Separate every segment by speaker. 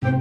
Speaker 1: What's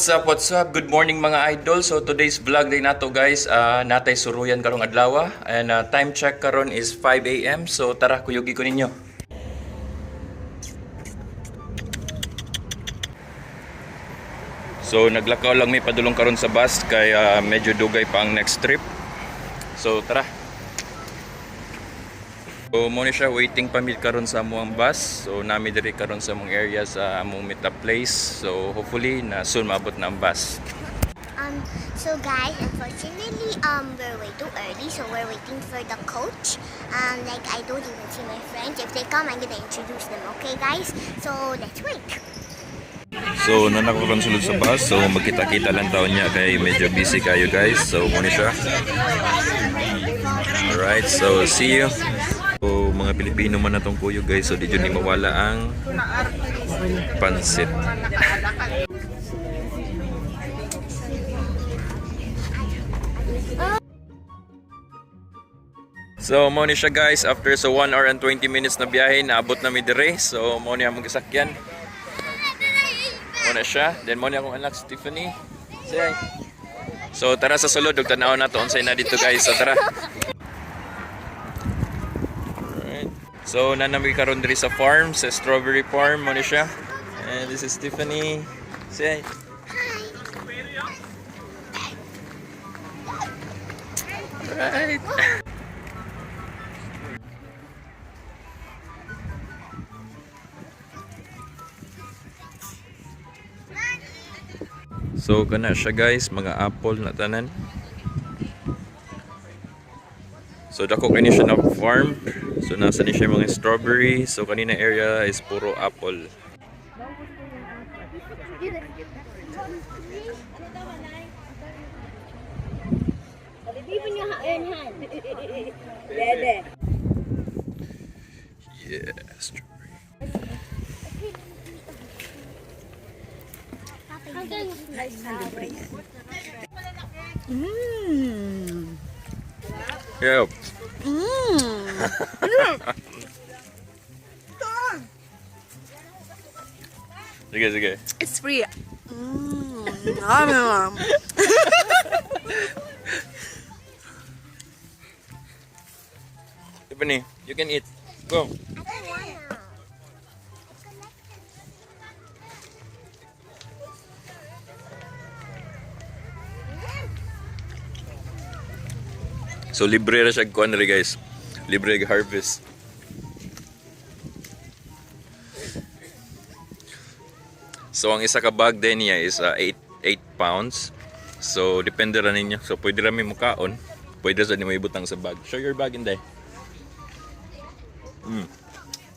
Speaker 1: up, what's up? Good morning mga idol. So today's vlog day nato guys, natay suruyan karong adlaw and time check karon is 5 AM. So tara kuyugi ko ninyo. So naglakaw lang may padulong karon sa bus kay medyo dugay pa ang next trip. So tara. So mo ni siya waiting pa meet karon sa among bus. So nami diri karon sa among area sa among meet up place. So hopefully na soon maabot na ang bus.
Speaker 2: So guys, unfortunately, we're way too early, so we're waiting for the coach. Like I don't even see my friends. If they come, I'm gonna introduce them. Okay, guys? So let's wait.
Speaker 1: So nanakaroon sulod sa bus. So magkita-kita lang taon niya kay medyo busy kayo guys. So mo ni siya. Alright, so see you. So mga Pilipino man natong kuyo guys. So di jud ni mawala ang pansit. So mo ni siya guys, after so 1 hour and 20 minutes na biyahe, naabot na mi dire. So mo ni among gisakyan. Mo na siya. Then mo ni akong anak Stephanie. Say. So tara sa sulod ug tan-aw nato unsay na dito guys. So tara. Alright. So nanami karon diri sa farm, sa strawberry farm mo ni siya. And this is Stephanie. Say. Right. So kana siya guys, mga apple na tanan. So dako kani siya na farm. So nasa ni siya mga strawberry. So kanina area is puro apple. Yeah, strawberry. Yeah. Sige, sige.
Speaker 3: It's free.
Speaker 1: Tiffany, you can eat. Go. So libre ra siya kuan ri guys. Libre harvest. So ang isa ka bag din niya is 8 pounds. So depende ra ninyo. So pwede ra mi mukaon. Pwede sa nimo ibutang sa bag. Show your bag inday.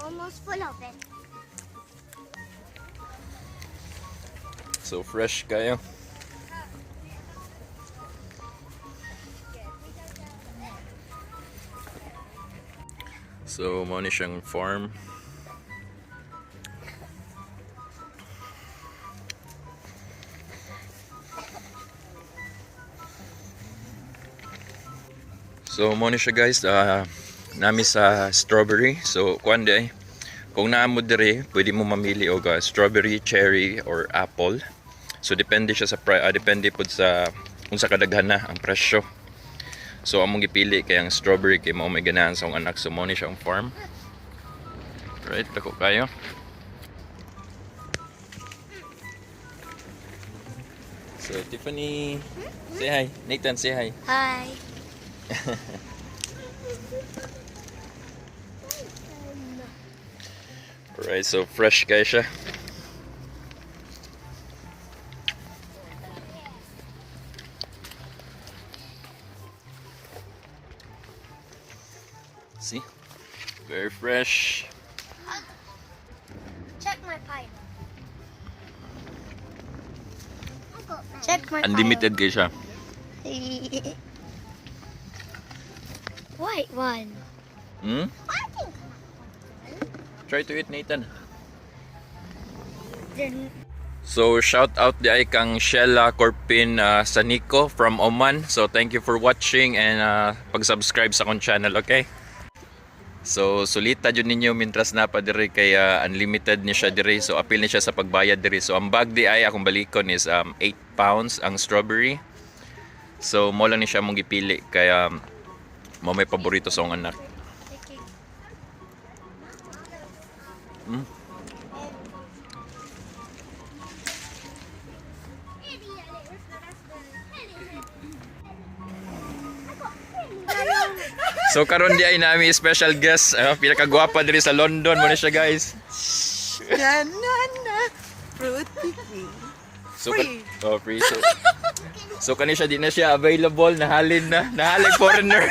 Speaker 2: Almost full of it.
Speaker 1: So fresh kayo. So, mo ni siyang farm. So, mo ni siya guys, nami sa strawberry. So, kuan day, kung naamo dire, pwede mo mamili og strawberry, cherry, or apple. So, depende siya sa depende pud sa kung sa kadaghan na ang presyo. So among gipili kay ang strawberry kay mao may ganahan sa akong anak, so mo ni siya ang farm. Right, dako kayo. So Tiffany, say hi. Nathan, say hi.
Speaker 2: Hi.
Speaker 1: Alright, so fresh kayo siya. See? Very fresh.
Speaker 2: Check my pipe. Check my
Speaker 1: Unlimited kayo siya.
Speaker 2: White one.
Speaker 1: Hmm? Try to eat, Nathan. So shout out di ay kang Shella Corpin Saniko from Oman. So thank you for watching and pag-subscribe sa akong channel, okay? So sulita jud ninyo mintras na pa diri kay unlimited ni siya diri. So apil ni siya sa pagbayad diri. So ang bag di ay akong balikon is 8 pounds ang strawberry. So mo lang ni siya mong gipili kaya mo may paborito sa akong anak. So karon di ay nami special guest, pinakagwapa diri sa London mo na siya guys.
Speaker 3: Na fruity.
Speaker 1: So
Speaker 3: Free.
Speaker 1: free. So kani siya di na siya available, nahalin foreigner.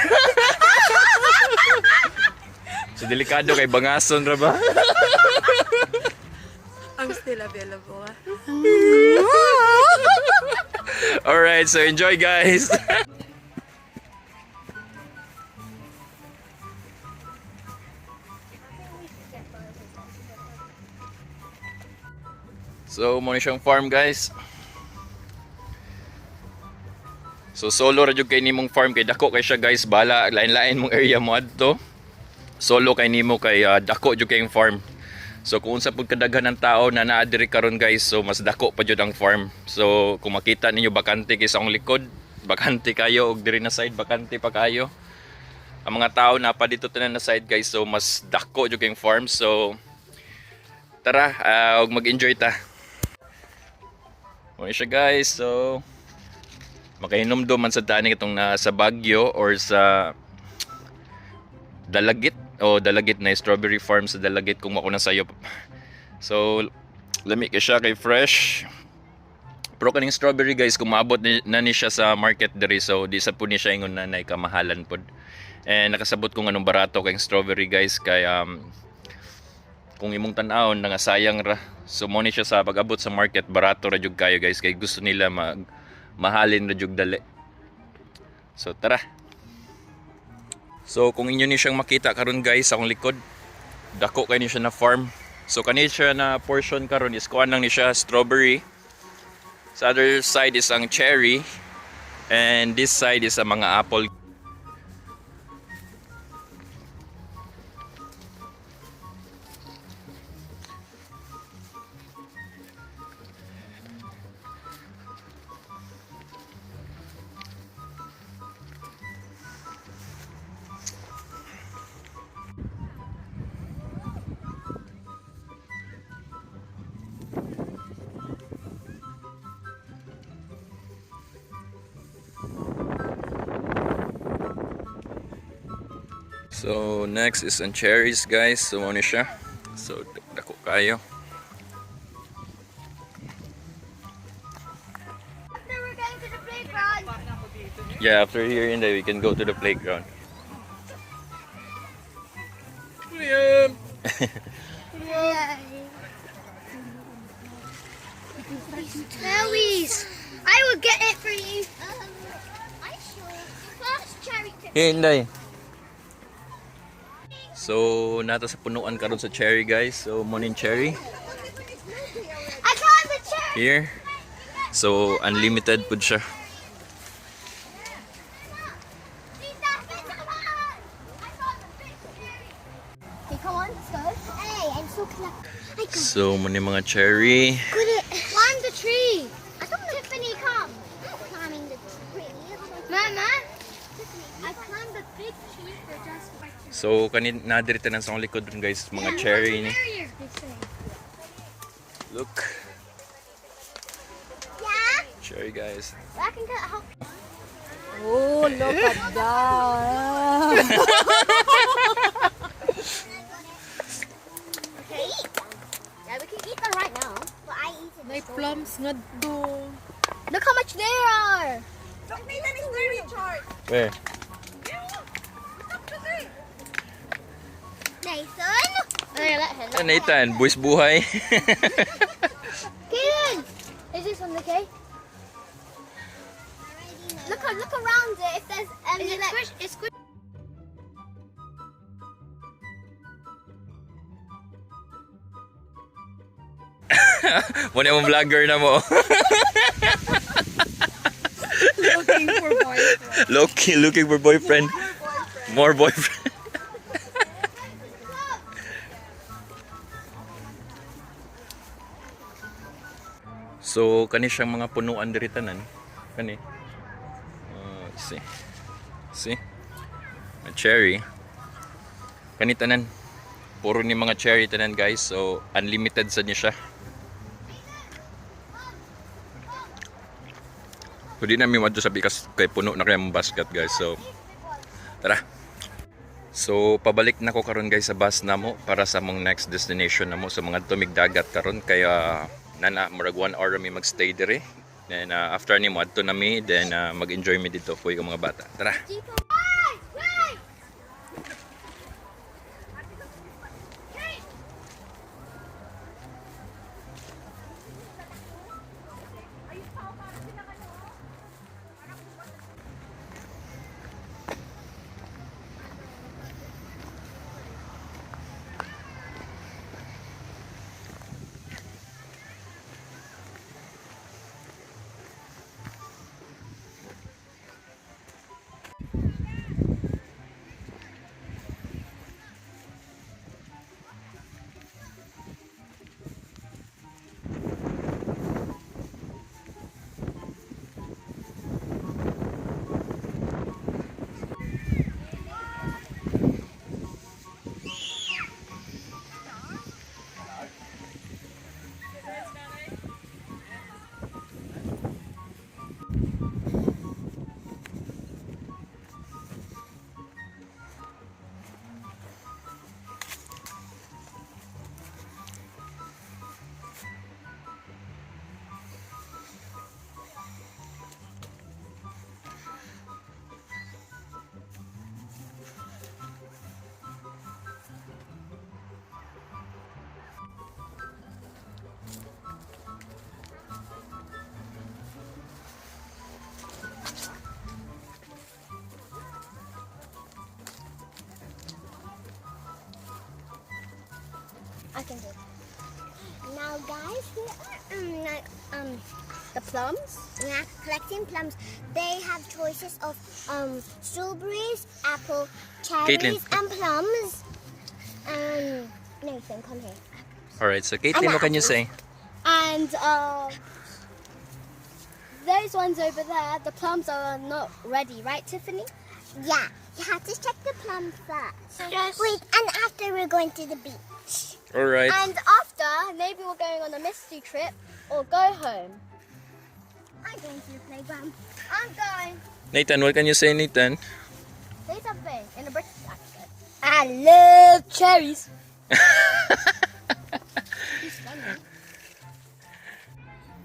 Speaker 1: So delikado kay bangason ra ba?
Speaker 3: I'm still available.
Speaker 1: Alright, so enjoy guys. So mo ni siyang farm guys. So solo ra jud kay nimong farm kay dako kay siya guys, bala lain-lain mong area mo adto. Solo kay nimo kay dako jud kayong farm. So kung unsa pud kadaghan ng tao na naa diri karon guys, so mas dako pa jud ang farm. So kung makita ninyo bakante kay sa akong likod, bakante kayo og diri na side bakante pa kayo. Ang mga tao na pa dito tanan na side guys, so mas dako jud kayong farm. So tara, og mag-enjoy ta. Mo siya guys, so makahinom-dom man sa tani itong sa Baguio or sa Dalagit na strawberry farm sa Dalagit kung mako na sayo. So lami kay siya kay fresh. Pero kaning strawberry guys, kung maabot na ni siya sa market diri, so di sa po ni siya ingon na kamahalan pod. And nakasabot kung anong barato kay strawberry guys kay kung imong tan-awon nga sayang ra. So mo ni siya sa pag-abot sa market, barato ra jud kayo guys kay gusto nila mahalin ra jud dali. So tara. So kung inyo ni siyang makita karon guys sa akong likod, dako kay ni siya na farm. So kani siya na portion karon is kuan lang ni siya strawberry. Sa other side is ang cherry and this side is ang mga apple. So next is ang cherries guys. So ano siya? So dako kayo.
Speaker 2: After we're going to the playground.
Speaker 1: Yeah, after here in there we can go to the playground.
Speaker 3: William!
Speaker 2: Cherries. I will get it for you. I sure. First cherry tip.
Speaker 1: Hinday. So nata sa punuan karon sa cherry guys. So morning cherry
Speaker 2: I got the cherry.
Speaker 1: here. So unlimited pud siya.
Speaker 2: Okay, come on, let's go. Hey, I'm so clever. I got
Speaker 1: So muna mga cherry.
Speaker 2: it. Climb the tree. I don't know. Tiffany, come. I'm climbing the tree. Mama, I climbed the big tree for just for
Speaker 1: So kanin nadiri tanan sa akong likod dun guys, mga cherry ni. Look,
Speaker 2: Yeah?
Speaker 1: cherry guys.
Speaker 2: I can get help.
Speaker 3: Oh, look at that.
Speaker 2: Okay, eat them. Yeah, we can eat them right now. But I eat it.
Speaker 3: May plums nga do.
Speaker 2: Look how much there are.
Speaker 1: Where?
Speaker 2: Nathan? Okay, let him.
Speaker 1: Ah, Nathan, buwis buhay.
Speaker 2: Kaden! Is this one okay? Look around it. If there's it's squish.
Speaker 1: Muna yung vlogger na mo.
Speaker 3: Looking for boyfriend.
Speaker 1: Low-key looking for boyfriend. More boyfriend. So, kani siyang mga punuan diri tanan. Kani. See. See? A cherry. Kani tanan. Puro ni mga cherry tanan guys. So, unlimited sa niya siya. So, di namin madto sabi kasi kay puno na kayang basket guys. So, tara. So, pabalik na ko karon guys sa bus namo para sa mong next destination namo sa mga tumigdagat karon kaya nana murag 1 hour mi magstay dire. Then after ni mo adto na mi then mag-enjoy mi dito kuy mga bata. Tara.
Speaker 2: I can do it. Now, guys, here are the plums. Yeah, collecting plums. They have choices of strawberries, apple, cherries,
Speaker 1: Caitlin.
Speaker 2: and plums. Nathan, come here.
Speaker 1: Alright, so Caitlin, what can you say?
Speaker 4: And those ones over there, the plums are not ready, right, Tiffany?
Speaker 2: Yeah, you have to check the plums first.
Speaker 4: Yes.
Speaker 2: Wait, and after we're going to the beach.
Speaker 1: Alright.
Speaker 4: And after, maybe we're going on a mystery trip or go home.
Speaker 2: I'm going to the playground.
Speaker 4: I'm going.
Speaker 1: Nathan, what can you say, Nathan?
Speaker 4: Say something in a British accent. I love cherries.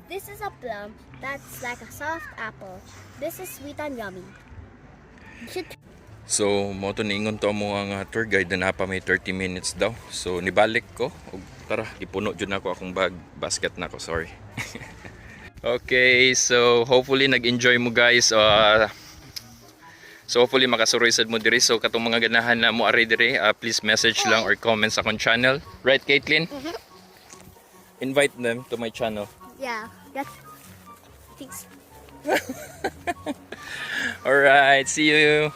Speaker 4: This is a plum that's like a soft apple. This is sweet and yummy. You should.
Speaker 1: So, mo to niingon to mo ang tour guide na napa may 30 minutes daw. So, nibalik ko. Og tara, ipuno jud nako akong bag, basket nako, sorry. Okay, so hopefully nag-enjoy mo guys. So hopefully makasuroy sad mo diri. So katong mga ganahan na mo ari diri, please message lang or comment sa akong channel. Right, Caitlin? Invite them to my channel.
Speaker 4: Yeah. Yes. Thanks.
Speaker 1: Alright, see you.